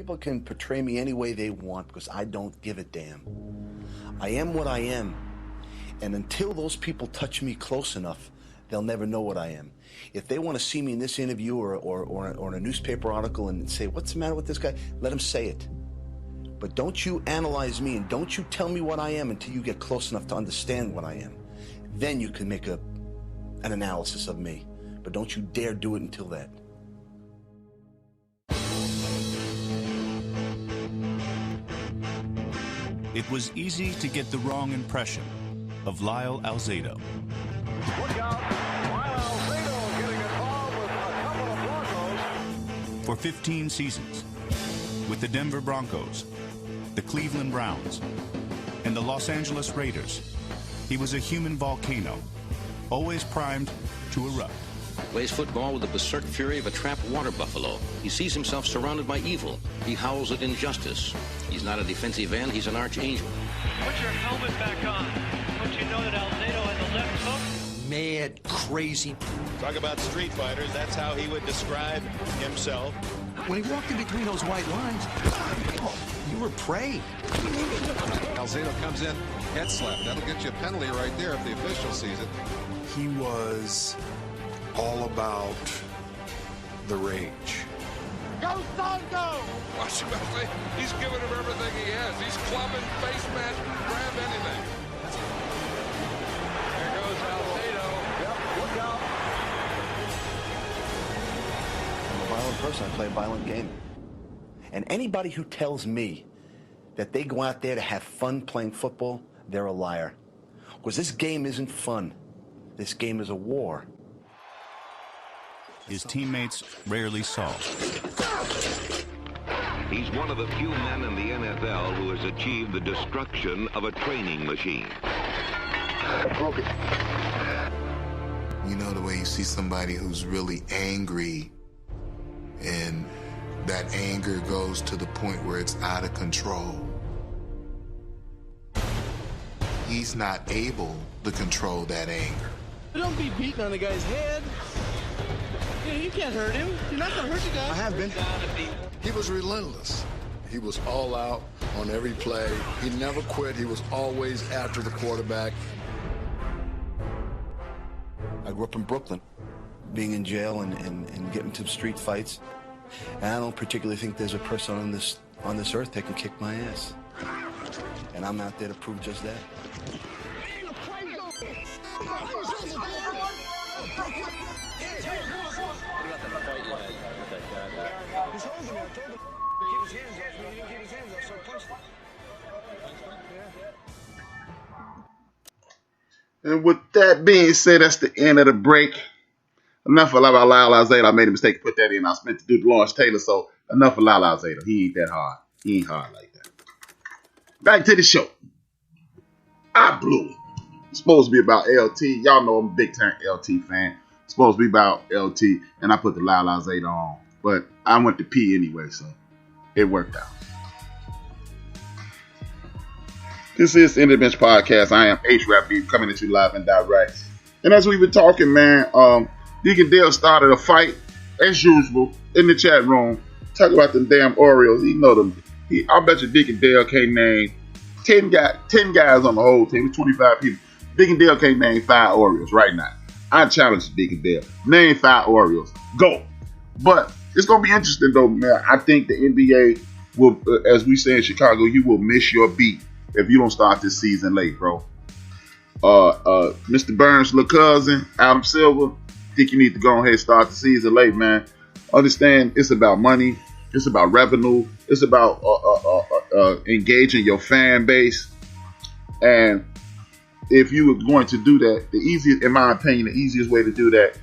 People can portray me any way they want because I don't give a damn. I am what I am. And until those people touch me close enough, they'll never know what I am. If they want to see me in this interview or in a newspaper article and say, what's the matter with this guy? Let them say it. But don't you analyze me and don't you tell me what I am until you get close enough to understand what I am. Then you can make an analysis of me. But don't you dare do it until that. It was easy to get the wrong impression of Lyle Alzado. Look out, Lyle Alzado getting involved with a couple of Broncos. For 15 seasons, with the Denver Broncos, the Cleveland Browns, and the Los Angeles Raiders, he was a human volcano, always primed to erupt. Plays football with the berserk fury of a trapped water buffalo. He sees himself surrounded by evil. He howls at injustice. He's not a defensive end, he's an archangel. Put your helmet back on. Don't you know that Alzado has a left hook? Mad, crazy. Talk about street fighters, that's how he would describe himself. When he walked in between those white lines, you were prey. Alzado comes in, head slap. That'll get you a penalty right there if the official sees it. He was all about the rage. Go, son, go! Watch him, he's giving him everything he has. He's clubbing, face mask, grab anything. There goes Alzado. Yep, look out. I'm a violent person. I play a violent game. And anybody who tells me that they go out there to have fun playing football, they're a liar. Because this game isn't fun. This game is a war. His teammates rarely saw. He's one of the few men in the NFL who has achieved the destruction of a training machine. I broke it. You know, the way you see somebody who's really angry and that anger goes to the point where it's out of control. He's not able to control that anger. Don't be beating on the guy's head. You can't hurt him. You're not going to hurt the guy. I have been. He was relentless. He was all out on every play. He never quit. He was always after the quarterback. I grew up in Brooklyn, being in jail and getting to street fights. And I don't particularly think there's a person on this earth that can kick my ass. And I'm out there to prove just that. He's holding me. I told him to keep his hands off me. He didn't keep his hands off, so I punched him. And with that being said, that's the end of the break. Enough about Lyle Alzado. I made a mistake to put that in. I was meant to do Lawrence Taylor, so enough of Lyle Alzado. He ain't that hard. He ain't hard like that. Back to the show. I blew it. It's supposed to be about LT. Y'all know I'm a big time LT fan. It's supposed to be about LT, and I put the Lyle Alzado on. But I went to pee anyway, so it worked out. This is the End of the Bench Podcast. I am H-Rap Beef coming at you live and direct. And as we've been talking, man, Deacon Dale started a fight, as usual, in the chat room. Talk about them damn Orioles. You know them. I bet you Deacon Dale can't name 10 guys on the whole team. 25 people. Deacon Dale can't name 5 Orioles right now. I challenge Deacon Dale. Name 5 Orioles. Go. But it's going to be interesting, though, man. I think the NBA will, as we say in Chicago, you will miss your beat if you don't start this season late, bro. Mr. Burns' little cousin, Adam Silver, I think you need to go ahead and start the season late, man. Understand, it's about money. It's about revenue. It's about engaging your fan base. And if you were going to do that, the easiest, in my opinion, the easiest way to do that,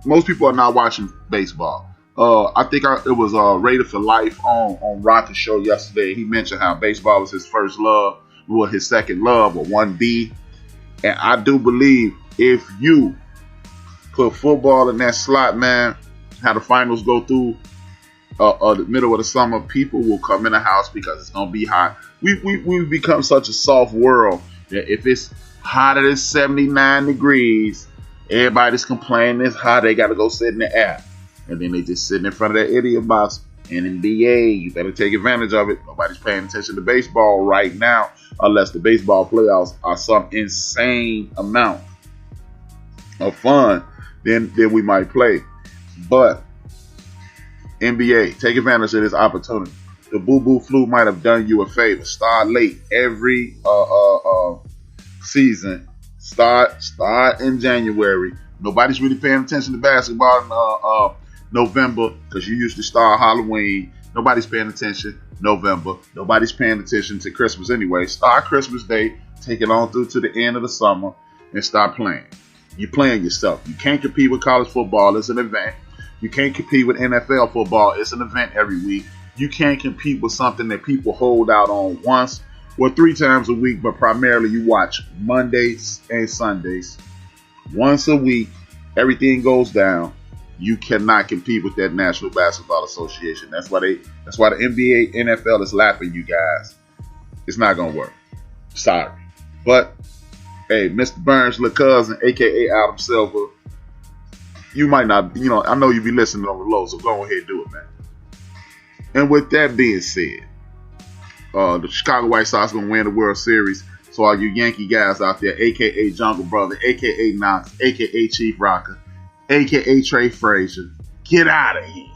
most people are not watching baseball. I think it was Raider for Life on Rock's show yesterday. He mentioned how baseball was his first love, or his second love, or 1B. And I do believe if you put football in that slot, man, how the finals go through the middle of the summer, people will come in the house because it's going to be hot. We've become such a soft world that if it's hotter than 79 degrees, everybody's complaining it's hot. They got to go sit in the air. And then they just sitting in front of that idiot box NBA, you better take advantage of it. Nobody's paying attention to baseball right now unless the baseball playoffs are some insane amount of fun, then we might play. But NBA, take advantage of this opportunity. The boo-boo flu might have done you a favor. Start late every season. Start in January. Nobody's really paying attention to basketball in November because you used to start Halloween. Nobody's paying attention November. Nobody's paying attention to Christmas anyway. Start Christmas Day, take it on through to the end of the summer, and start playing. You're playing yourself. You can't compete with college football. It's an event. You can't compete with NFL football. It's an event every week. You can't compete with something that people hold out on once or 3 times a week, but primarily you watch Mondays and Sundays. Once a week, everything goes down. You cannot compete with that National Basketball Association. That's why the NBA, NFL is lapping you guys. It's not gonna work. Sorry. But hey, Mr. Burns' little cousin, aka Adam Silver, you might not, I know you be listening on the low, so go ahead and do it, man. And with that being said, the Chicago White Sox gonna win the World Series. So all you Yankee guys out there, aka Jungle Brother, aka Knox, aka Chief Rocker, aka Trey Frazier, get out of here.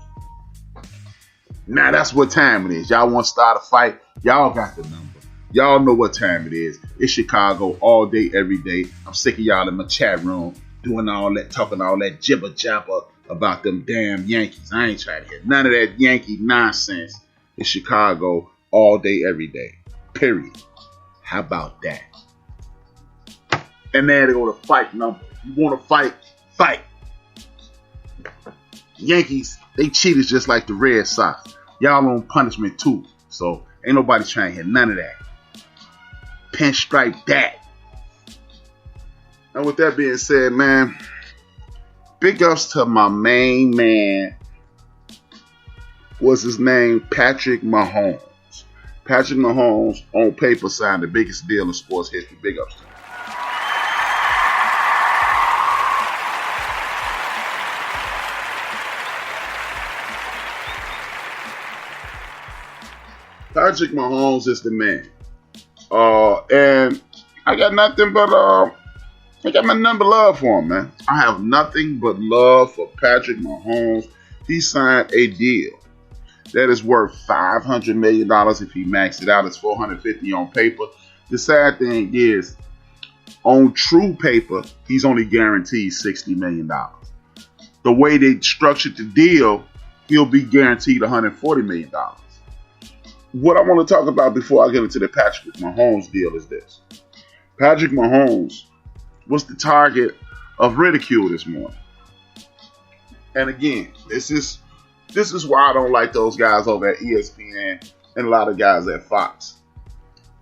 Now that's what time it is. Y'all want to start a fight? Y'all got the number. Y'all know what time it is. It's Chicago all day, every day. I'm sick of y'all in my chat room doing all that, talking all that jibber jabber about them damn Yankees. I ain't trying to hear none of that Yankee nonsense. It's Chicago all day, every day. Period. How about that? And there they go, the fight number. You want to fight? Fight. Yankees, they cheaters just like the Red Sox. Y'all on punishment too. So ain't nobody trying to hear none of that. Pinstripe that. And with that being said, man, big ups to my main man. What's his name? Patrick Mahomes. Patrick Mahomes, on paper, signed the biggest deal in sports history. Big ups to him. Patrick Mahomes is the man. And I got nothing but love for him, man. I have nothing but love for Patrick Mahomes. He signed a deal that is worth $500 million if he maxed it out. It's $450 on paper. The sad thing is, on true paper, he's only guaranteed $60 million. The way they structured the deal, he'll be guaranteed $140 million. What I want to talk about before I get into the Patrick Mahomes deal is this. Patrick Mahomes was the target of ridicule this morning. And again, this is why I don't like those guys over at ESPN and a lot of guys at Fox.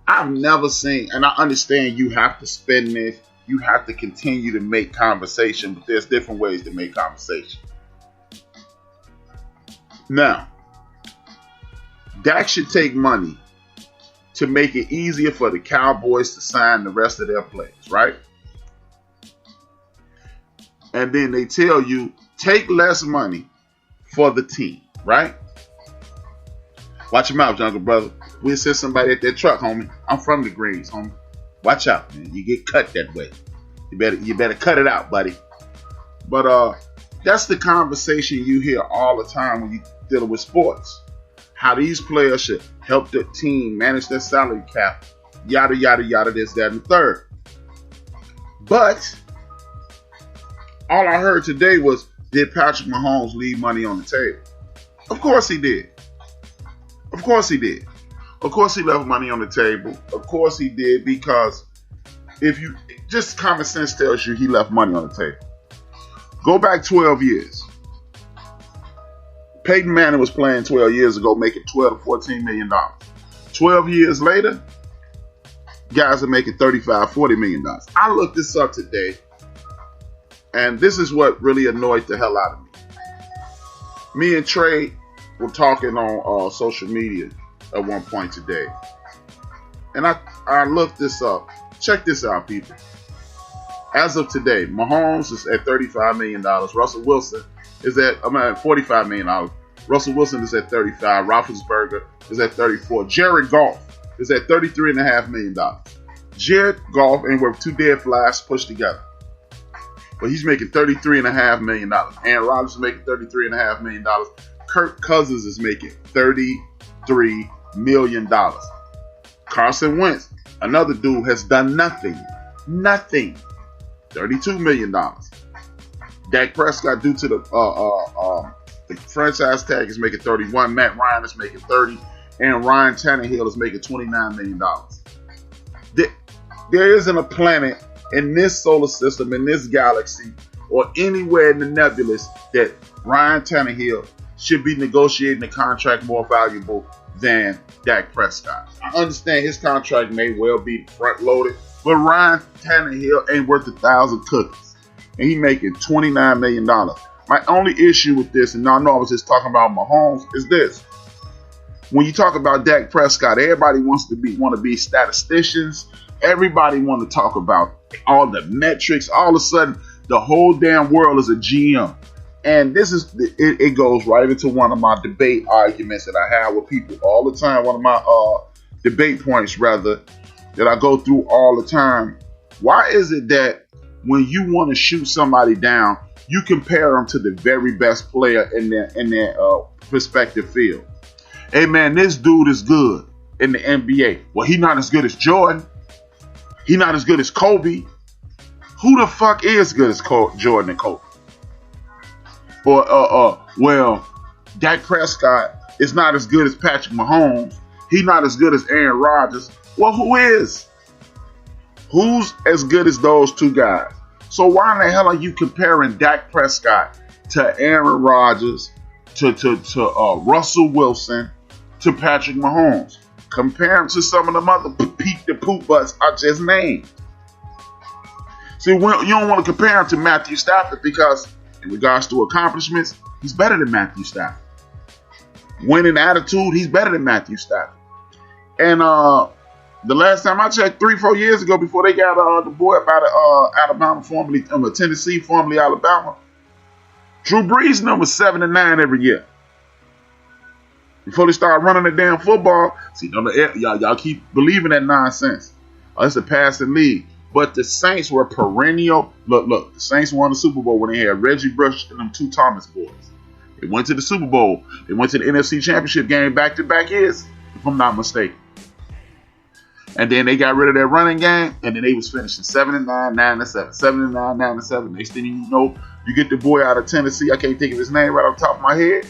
I've never seen, and I understand you have to spin this, you have to continue to make conversation, but there's different ways to make conversation. Now, Dak should take money to make it easier for the Cowboys to sign the rest of their players, right? And then they tell you, take less money for the team, right? Watch your mouth, Jungle Brother. We'll send somebody at that truck, homie. I'm from the Greens, homie. Watch out, man. You get cut that way. You better cut it out, buddy. But that's the conversation you hear all the time when you're dealing with sports. How these players should help the team manage their salary cap, yada, yada, yada, this, that, and the third. But all I heard today was, did Patrick Mahomes leave money on the table? Of course he did. Of course he did. Of course he left money on the table. Of course he did, because if you, just common sense tells you he left money on the table. Go back 12 years. Peyton Manning was playing 12 years ago, making $12 to $14 million. 12 years later, guys are making $35, $40 million. I looked this up today, and this is what really annoyed the hell out of me. Me and Trey were talking on social media at one point today, and I looked this up. Check this out, people. As of today, Mahomes is at $35 million. Russell Wilson is at $45 million. Russell Wilson is at 35. Roethlisberger is at 34. Jared Goff is at $33.5 million. Jared Goff ain't worth two dead flies pushed together. But he's making $33.5 million. Aaron Rodgers is making $33.5 million. Kirk Cousins is making $33 million. Carson Wentz, another dude, has done nothing. Nothing. $32 million. Dak Prescott, due to the franchise tag, is making $31. Matt Ryan is making $30. And Ryan Tannehill is making $29 million. There isn't a planet in this solar system, in this galaxy, or anywhere in the nebulous that Ryan Tannehill should be negotiating a contract more valuable than Dak Prescott. I understand his contract may well be front-loaded, but Ryan Tannehill ain't worth 1,000 cookies, and he making $29 million. My only issue with this, and I know I was just talking about Mahomes, is this. When you talk about Dak Prescott, everybody want to be statisticians. Everybody want to talk about all the metrics. All of a sudden, the whole damn world is a GM. And this is it goes right into one of my debate arguments that I have with people all the time. One of my debate points, rather, that I go through all the time. Why is it that when you want to shoot somebody down, you compare them to the very best player in their respective field? Hey man, this dude is good in the NBA. Well, he's not as good as Jordan. He's not as good as Kobe. Who the fuck is good as Jordan and Kobe? Or well, Dak Prescott is not as good as Patrick Mahomes. He's not as good as Aaron Rodgers. Well, who is? Who's as good as those two guys? So why in the hell are you comparing Dak Prescott to Aaron Rodgers, to Russell Wilson, to Patrick Mahomes? Compare him to some of them other poop butts I just named. See, you don't want to compare him to Matthew Stafford because in regards to accomplishments, he's better than Matthew Stafford. Winning attitude, he's better than Matthew Stafford. And the last time I checked, 3-4 years ago, before they got the boy up out of Alabama, formerly Tennessee, formerly Alabama, Drew Brees' number 7-9 every year. Before they start running the damn football, see, y'all keep believing that nonsense. It's a passing league. But the Saints were perennial. Look, the Saints won the Super Bowl when they had Reggie Bush and them two Thomas boys. They went to the Super Bowl. They went to the NFC Championship game back-to-back years, if I'm not mistaken. And then they got rid of their running game, and then they was finishing 7-9, 9-7, 7-9, 9-7. Next thing you know, you get the boy out of Tennessee. I can't think of his name right off the top of my head.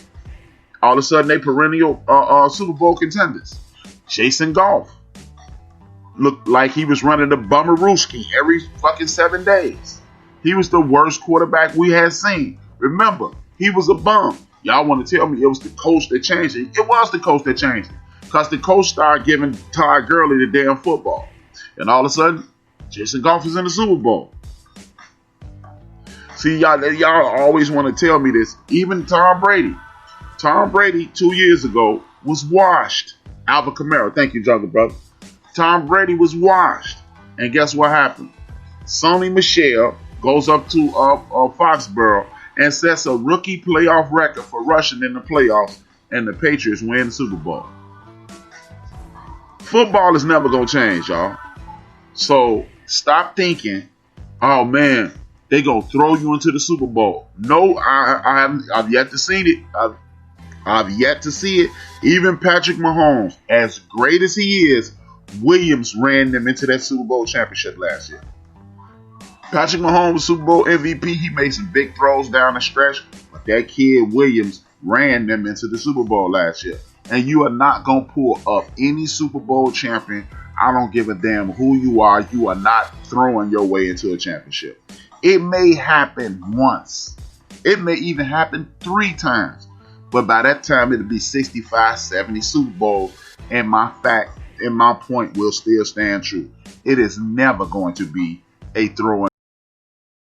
All of a sudden, they perennial Super Bowl contenders. Jason Goff looked like he was running the Bummerooski every fucking 7 days. He was the worst quarterback we had seen. Remember, he was a bum. Y'all want to tell me it was the coach that changed it? It was the coach that changed it. Because the coach started giving Todd Gurley the damn football. And all of a sudden, Jason Goff is in the Super Bowl. See, y'all always want to tell me this. Even Tom Brady. Tom Brady 2 years ago was washed. Alvin Kamara, thank you, Jungle Brother. Tom Brady was washed. And guess what happened? Sonny Michel goes up to Foxborough and sets a rookie playoff record for rushing in the playoffs, and the Patriots win the Super Bowl. Football is never going to change, y'all. So stop thinking, oh man, they going to throw you into the Super Bowl. No, I've yet to see it. I've yet to see it. Even Patrick Mahomes, as great as he is, Williams ran them into that Super Bowl championship last year. Patrick Mahomes, Super Bowl MVP, he made some big throws down the stretch, but that kid Williams ran them into the Super Bowl last year. And you are not going to pull up any Super Bowl champion. I don't give a damn who you are. You are not throwing your way into a championship. It may happen once. It may even happen 3 times. But by that time, it'll be 65, 70 Super Bowls. And my point will still stand true. It is never going to be a throw